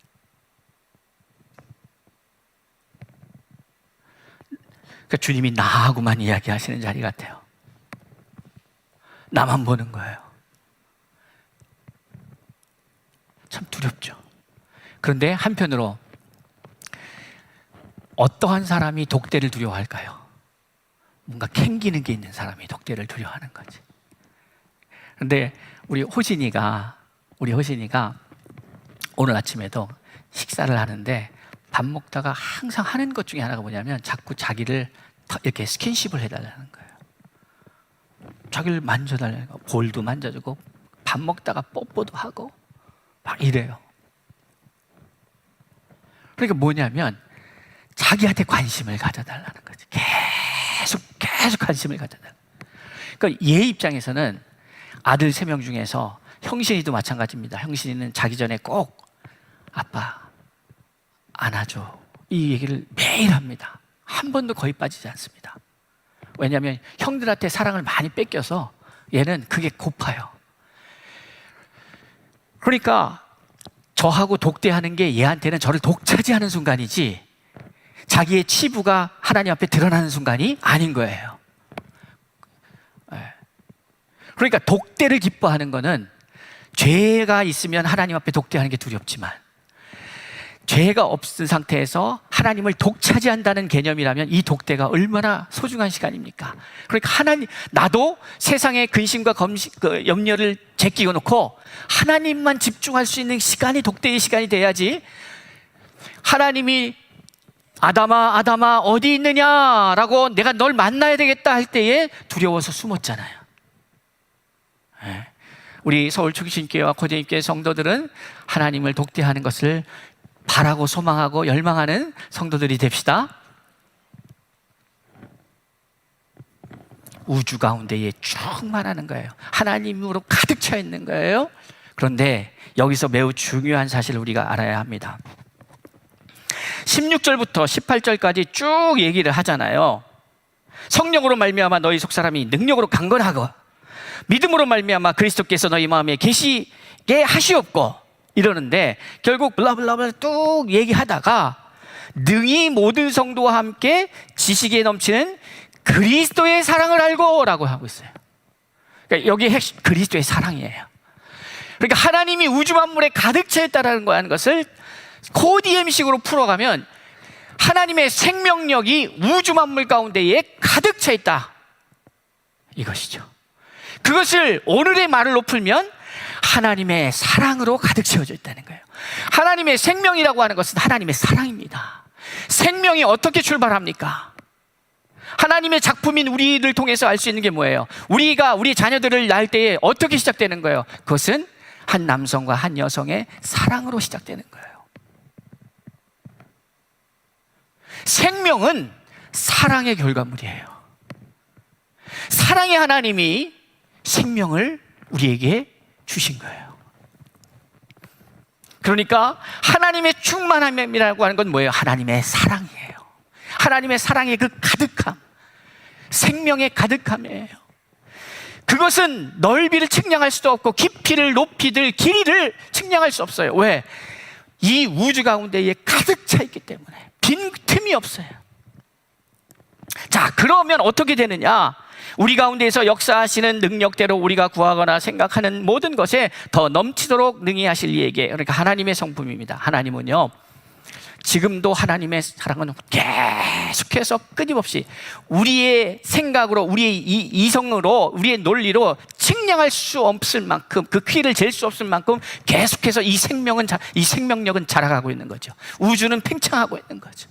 그러니까 주님이 나하고만 이야기하시는 자리 같아요. 나만 보는 거예요. 참 두렵죠. 그런데 한편으로 어떠한 사람이 독대를 두려워할까요? 뭔가 캥기는 게 있는 사람이 독대를 두려워하는 거지. 그런데 우리 호진이가 오늘 아침에도 식사를 하는데 밥 먹다가 항상 하는 것 중에 하나가 뭐냐면 자꾸 자기를 이렇게 스킨십을 해달라는 거예요. 자기를 만져달라고 볼도 만져주고 밥 먹다가 뽀뽀도 하고 막 이래요. 그러니까 뭐냐면 자기한테 관심을 가져달라는 거지. 계속 관심을 가져달라. 그러니까 얘 입장에서는 아들 3명 중에서 형신이도 마찬가지입니다. 형신이는 자기 전에 꼭 아빠 안아줘 이 얘기를 매일 합니다. 한 번도 거의 빠지지 않습니다. 왜냐하면 형들한테 사랑을 많이 뺏겨서 얘는 그게 고파요. 그러니까 저하고 독대하는 게 얘한테는 저를 독차지하는 순간이지 자기의 치부가 하나님 앞에 드러나는 순간이 아닌 거예요. 그러니까 독대를 기뻐하는 거는 죄가 있으면 하나님 앞에 독대하는 게 두렵지만 죄가 없은 상태에서 하나님을 독차지한다는 개념이라면 이 독대가 얼마나 소중한 시간입니까? 그러니까 나도 세상의 근심과 염려를 제끼고 놓고 하나님만 집중할 수 있는 시간이 독대의 시간이 돼야지. 하나님이 아담아 어디 있느냐라고 내가 널 만나야 되겠다 할 때에 두려워서 숨었잖아요. 우리 서울 초기신교회와 고재인교회 성도들은 하나님을 독대하는 것을 바라고 소망하고 열망하는 성도들이 됩시다. 우주 가운데에 충만하는 거예요. 하나님으로 가득 차 있는 거예요. 그런데 여기서 매우 중요한 사실을 우리가 알아야 합니다. 16절부터 18절까지 쭉 얘기를 하잖아요. 성령으로 말미암아 너희 속사람이 능력으로 강건하고 믿음으로 말미암아 그리스도께서 너희 마음에 계시게 하시옵고 이러는데 결국 블라블라블라 뚝 얘기하다가 능히 모든 성도와 함께 지식에 넘치는 그리스도의 사랑을 알고 라고 하고 있어요. 그러니까 여기 핵심 그리스도의 사랑이에요. 그러니까 하나님이 우주 만물에 가득 차 있다는 것을 코디엠식으로 풀어가면 하나님의 생명력이 우주 만물 가운데에 가득 차 있다 이것이죠. 그것을 오늘의 말로 풀면 하나님의 사랑으로 가득 채워져 있다는 거예요. 하나님의 생명이라고 하는 것은 하나님의 사랑입니다. 생명이 어떻게 출발합니까? 하나님의 작품인 우리를 통해서 알 수 있는 게 뭐예요? 우리가 우리 자녀들을 낳을 때에 어떻게 시작되는 거예요? 그것은 한 남성과 한 여성의 사랑으로 시작되는 거예요. 생명은 사랑의 결과물이에요. 사랑의 하나님이 생명을 우리에게 주신 거예요. 그러니까 하나님의 충만함이라고 하는 건 뭐예요? 하나님의 사랑이에요. 하나님의 사랑의 그 가득함, 생명의 가득함이에요. 그것은 넓이를 측량할 수도 없고 깊이를 높이를 길이를 측량할 수 없어요. 왜? 이 우주 가운데에 가득 차 있기 때문에 빈틈이 없어요. 자, 그러면 어떻게 되느냐? 우리 가운데에서 역사하시는 능력대로 우리가 구하거나 생각하는 모든 것에 더 넘치도록 능히 하실 이에게, 그러니까 하나님의 성품입니다. 하나님은요, 지금도 하나님의 사랑은 계속해서 끊임없이 우리의 생각으로, 우리의 이성으로, 우리의 논리로 측량할 수 없을 만큼, 그 키를 잴 수 없을 만큼 계속해서 이 생명력은 자라가고 있는 거죠. 우주는 팽창하고 있는 거죠.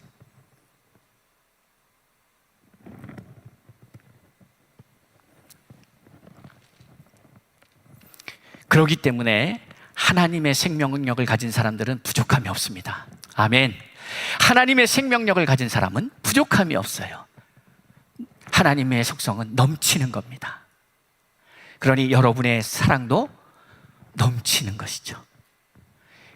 그렇기 때문에 하나님의 생명력을 가진 사람들은 부족함이 없습니다. 아멘. 하나님의 생명력을 가진 사람은 부족함이 없어요. 하나님의 속성은 넘치는 겁니다. 그러니 여러분의 사랑도 넘치는 것이죠.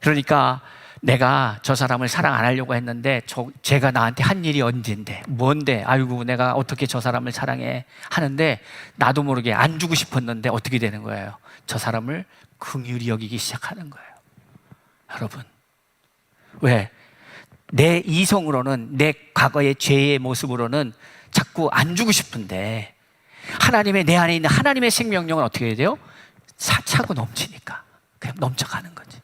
그러니까 내가 저 사람을 사랑 안 하려고 했는데 제가 나한테 한 일이 언젠데, 뭔데, 아이고 내가 어떻게 저 사람을 사랑해 하는데 나도 모르게 안 주고 싶었는데 어떻게 되는 거예요? 저 사람을 긍휼히 여기기 시작하는 거예요. 여러분, 왜? 내 이성으로는, 내 과거의 죄의 모습으로는 자꾸 안 주고 싶은데 하나님의, 내 안에 있는 하나님의 생명력은 어떻게 해야 돼요? 차고 넘치니까 그냥 넘쳐가는 거지.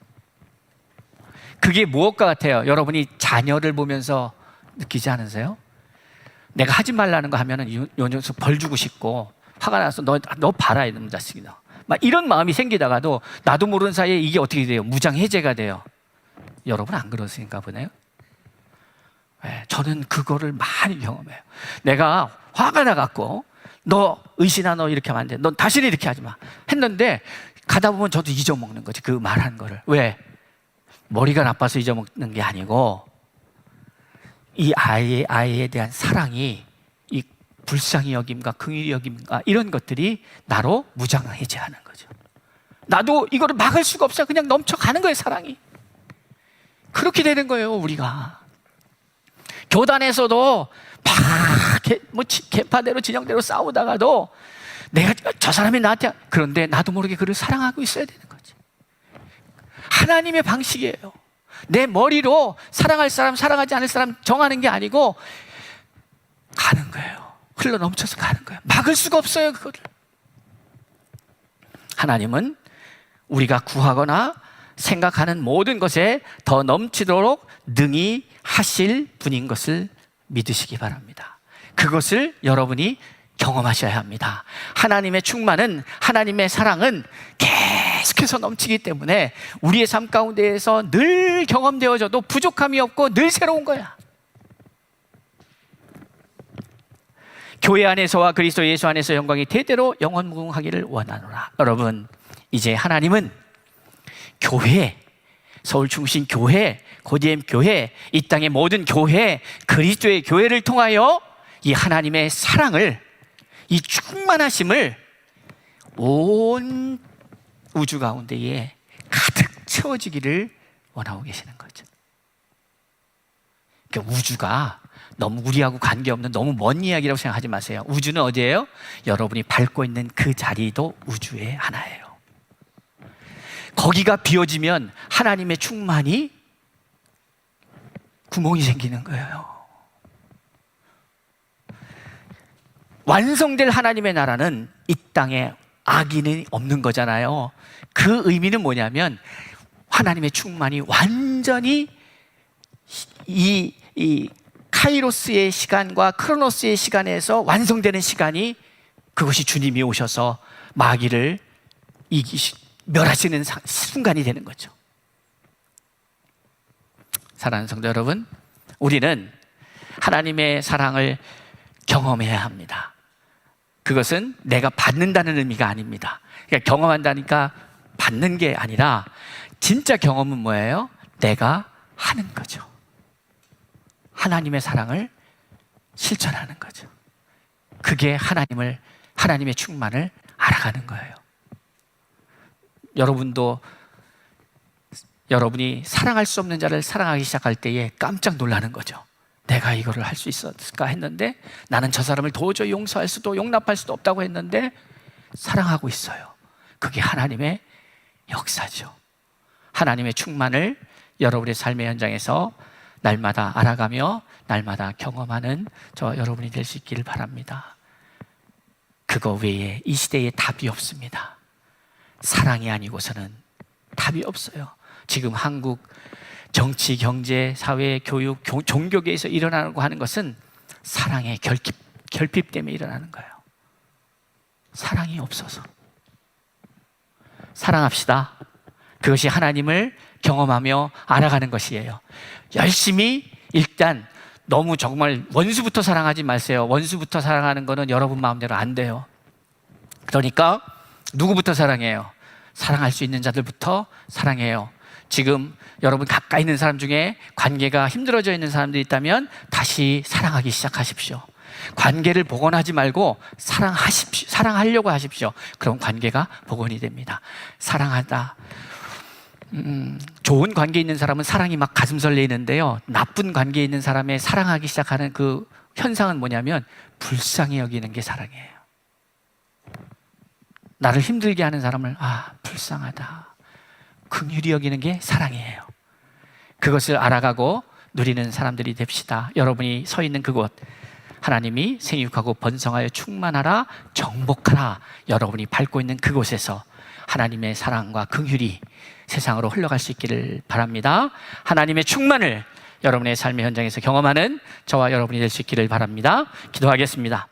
그게 무엇과 같아요? 여러분이 자녀를 보면서 느끼지 않으세요? 내가 하지 말라는 거 하면은 요 녀석 벌 주고 싶고, 화가 나서 너 봐라 이놈 자식이다, 막 이런 마음이 생기다가도 나도 모르는 사이에 이게 어떻게 돼요? 무장해제가 돼요. 여러분 안 그러신가 보네요. 네, 저는 그거를 많이 경험해요. 내가 화가 나갖고 너 의신아, 너 이렇게 하면 안 돼. 넌 다시는 이렇게 하지 마. 했는데 가다 보면 저도 잊어먹는 거지, 그 말한 거를. 왜? 머리가 나빠서 잊어먹는 게 아니고 이 아이에 대한 사랑이, 이 불쌍히 여김과 긍휼히 여김과 이런 것들이 나로 무장해제하는 거죠. 나도 이거를 막을 수가 없어요. 그냥 넘쳐가는 거예요, 사랑이. 그렇게 되는 거예요, 우리가. 교단에서도 막 개파대로 진영대로 싸우다가도 내가 저 사람이 나한테, 그런데 나도 모르게 그를 사랑하고 있어야 되는 거지. 하나님의 방식이에요. 내 머리로 사랑할 사람, 사랑하지 않을 사람 정하는 게 아니고 가는 거예요. 흘러 넘쳐서 가는 거예요. 막을 수가 없어요, 그거를. 하나님은 우리가 구하거나 생각하는 모든 것에 더 넘치도록 능히 하실 분인 것을 믿으시기 바랍니다. 그것을 여러분이 경험하셔야 합니다. 하나님의 충만은, 하나님의 사랑은 계속해서 넘치기 때문에 우리의 삶 가운데에서 늘 경험되어져도 부족함이 없고 늘 새로운 거야. 교회 안에서와 그리스도 예수 안에서 영광이 대대로 영원무궁하기를 원하노라. 여러분, 이제 하나님은 교회, 서울 중심 교회, 고디엠 교회, 이 땅의 모든 교회, 그리스도의 교회를 통하여 이 하나님의 사랑을, 이 충만하심을 온 우주 가운데에 가득 채워지기를 원하고 계시는 거죠. 그러니까 우주가 너무 우리하고 관계없는 너무 먼 이야기라고 생각하지 마세요. 우주는 어디예요? 여러분이 밟고 있는 그 자리도 우주의 하나예요. 거기가 비워지면 하나님의 충만이 구멍이 생기는 거예요. 완성될 하나님의 나라는 이 땅에 악인이 없는 거잖아요. 그 의미는 뭐냐면 하나님의 충만이 완전히 이 카이로스의 시간과 크로노스의 시간에서 완성되는 시간이, 그것이 주님이 오셔서 마귀를 멸하시는 순간이 되는 거죠. 사랑하는 성도 여러분, 우리는 하나님의 사랑을 경험해야 합니다. 그것은 내가 받는다는 의미가 아닙니다. 그러니까 경험한다니까 받는 게 아니라, 진짜 경험은 뭐예요? 내가 하는 거죠. 하나님의 사랑을 실천하는 거죠. 그게 하나님의 충만을 알아가는 거예요. 여러분이 사랑할 수 없는 자를 사랑하기 시작할 때에 깜짝 놀라는 거죠. 내가 이거를 할 수 있었을까 했는데, 나는 저 사람을 도저히 용서할 수도 용납할 수도 없다고 했는데 사랑하고 있어요. 그게 하나님의 역사죠. 하나님의 충만을 여러분의 삶의 현장에서 날마다 알아가며 날마다 경험하는 저 여러분이 될 수 있기를 바랍니다. 그거 외에 이 시대에 답이 없습니다. 사랑이 아니고서는 답이 없어요. 지금 한국 정치, 경제, 사회, 교육, 종교계에서 일어나고 하는 것은 사랑의 결핍 때문에 일어나는 거예요. 사랑이 없어서. 사랑합시다. 그것이 하나님을 경험하며 알아가는 것이에요. 열심히, 일단 너무 정말 원수부터 사랑하지 마세요. 원수부터 사랑하는 거는 여러분 마음대로 안 돼요. 그러니까 누구부터 사랑해요? 사랑할 수 있는 자들부터 사랑해요. 지금 여러분 가까이 있는 사람 중에 관계가 힘들어져 있는 사람들이 있다면 다시 사랑하기 시작하십시오. 관계를 복원하지 말고 사랑하려고 하십시오. 그럼 관계가 복원이 됩니다. 사랑하다. 좋은 관계에 있는 사람은 사랑이 막 가슴 설레이는데요, 나쁜 관계에 있는 사람의 사랑하기 시작하는 그 현상은 뭐냐면 불쌍히 여기는 게 사랑이에요. 나를 힘들게 하는 사람을 불쌍하다, 긍휼히 여기는 게 사랑이에요. 그것을 알아가고 누리는 사람들이 됩시다. 여러분이 서 있는 그곳, 하나님이 생육하고 번성하여 충만하라, 정복하라, 여러분이 밟고 있는 그곳에서 하나님의 사랑과 긍휼이 세상으로 흘러갈 수 있기를 바랍니다. 하나님의 충만을 여러분의 삶의 현장에서 경험하는 저와 여러분이 될 수 있기를 바랍니다. 기도하겠습니다.